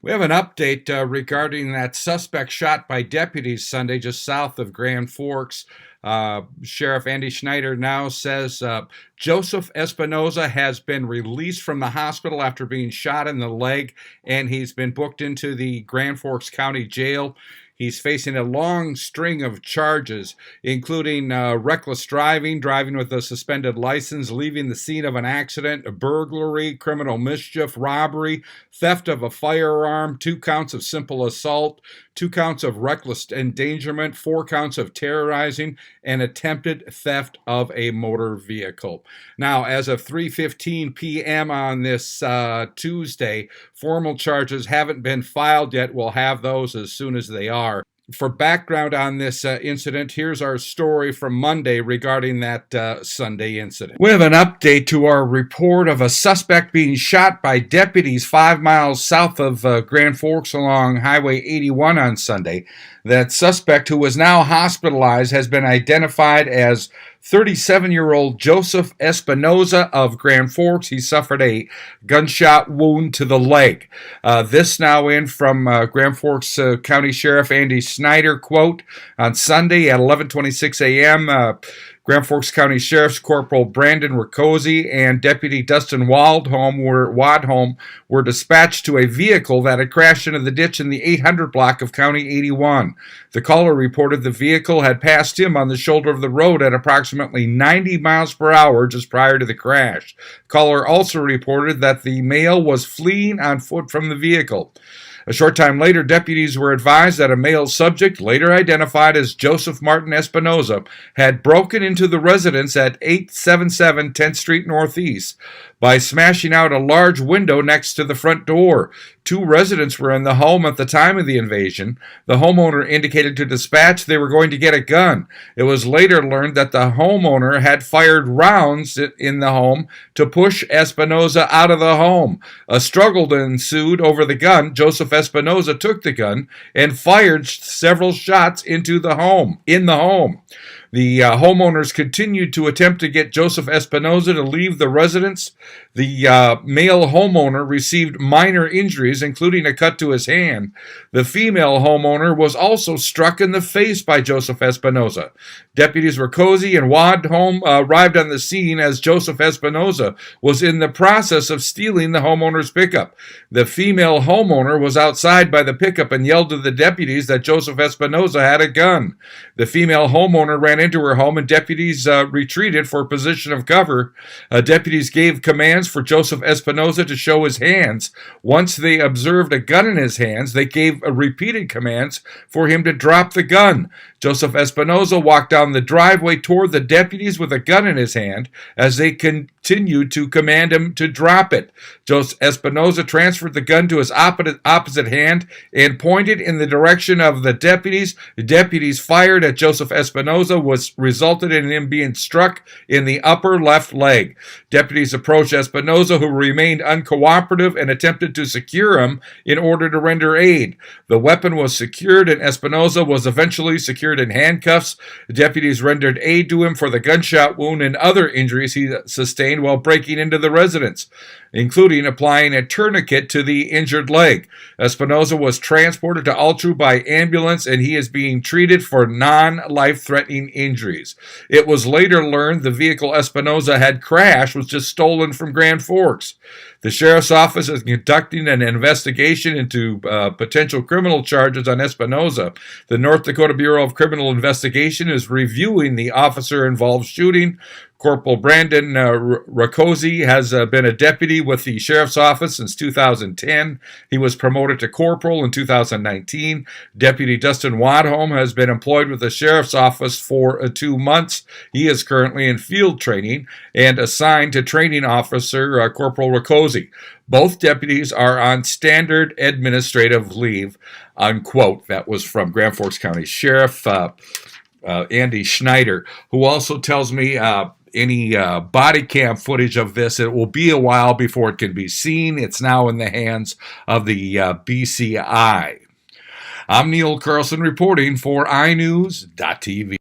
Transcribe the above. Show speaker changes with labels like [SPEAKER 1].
[SPEAKER 1] We have an update regarding that suspect shot by deputies Sunday just south of Grand Forks. Sheriff Andy Schneider now says Joseph Espinoza has been released from the hospital after being shot in the leg, and he's been booked into the Grand Forks County Jail. He's facing a long string of charges, including reckless driving, driving with a suspended license, leaving the scene of an accident, a burglary, criminal mischief, robbery, theft of a firearm, 2 counts of simple assault, 2 counts of reckless endangerment, 4 counts of terrorizing, and attempted theft of a motor vehicle. Now, as of 3:15 p.m. on this Tuesday, formal charges haven't been filed yet. We'll have those as soon as they are. For background on this incident, here's our story from Monday regarding that Sunday incident. We have an update to our report of a suspect being shot by deputies 5 miles south of Grand Forks along Highway 81 on Sunday. That suspect, who was now hospitalized, has been identified as 37-year-old Joseph Espinoza of Grand Forks. He suffered a gunshot wound to the leg. This now in from Grand Forks County Sheriff Andy Schneider, quote, on Sunday at 11:26 a.m., Grand Forks County Sheriff's Corporal Brandon Riccozzi and Deputy Dustin Wadholm were dispatched to a vehicle that had crashed into the ditch in the 800 block of County 81. The caller reported the vehicle had passed him on the shoulder of the road at approximately 90 miles per hour just prior to the crash. The caller also reported that the male was fleeing on foot from the vehicle. A short time later, deputies were advised that a male subject, later identified as Joseph Martin Espinoza, had broken into the residence at 877 10th Street Northeast by smashing out a large window next to the front door. 2 residents were in the home at the time of the invasion. The homeowner indicated to dispatch they were going to get a gun. It was later learned that the homeowner had fired rounds in the home to push Espinoza out of the home. A struggle ensued over the gun. Joseph Espinoza took the gun and fired several shots into the home. The homeowners continued to attempt to get Joseph Espinoza to leave the residence. The male homeowner received minor injuries, including a cut to his hand. The female homeowner was also struck in the face by Joseph Espinoza. Deputies Riccozzi and Wadholm arrived on the scene as Joseph Espinoza was in the process of stealing the homeowner's pickup. The female homeowner was outside by the pickup and yelled to the deputies that Joseph Espinoza had a gun. The female homeowner ran into her home and deputies retreated for position of cover. Deputies gave commands for Joseph Espinoza to show his hands. Once they observed a gun in his hands, they gave repeated commands for him to drop the gun. Joseph Espinoza walked down the driveway toward the deputies with a gun in his hand as they continued to command him to drop it. Joseph Espinoza transferred the gun to his opposite hand and pointed in the direction of the deputies. The deputies fired at Joseph Espinoza, which resulted in him being struck in the upper left leg. Deputies approached Espinoza, who remained uncooperative, and attempted to secure him in order to render aid. The weapon was secured, and Espinoza was eventually secured in handcuffs. Deputies rendered aid to him for the gunshot wound and other injuries he sustained while breaking into the residence, including applying a tourniquet to the injured leg. Espinoza was transported to Altru by ambulance, and he is being treated for non-life-threatening injuries. It was later learned the vehicle Espinoza had crashed was just stolen from Grand Forks. The sheriff's office is conducting an investigation into potential criminal charges on Espinoza. The North Dakota Bureau of Criminal Investigation is reviewing the officer-involved shooting. Corporal Brandon Riccozzi has been a deputy with the sheriff's office since 2010. He was promoted to corporal in 2019. Deputy Dustin Wadholm has been employed with the sheriff's office for 2 months. He is currently in field training and assigned to training officer Corporal Riccozzi. Both deputies are on standard administrative leave, unquote. That was from Grand Forks County Sheriff Andy Schneider, who also tells me any body cam footage of this, it will be a while before it can be seen. It's now in the hands of the BCI. I'm Neil Carlson reporting for iNewZ.TV.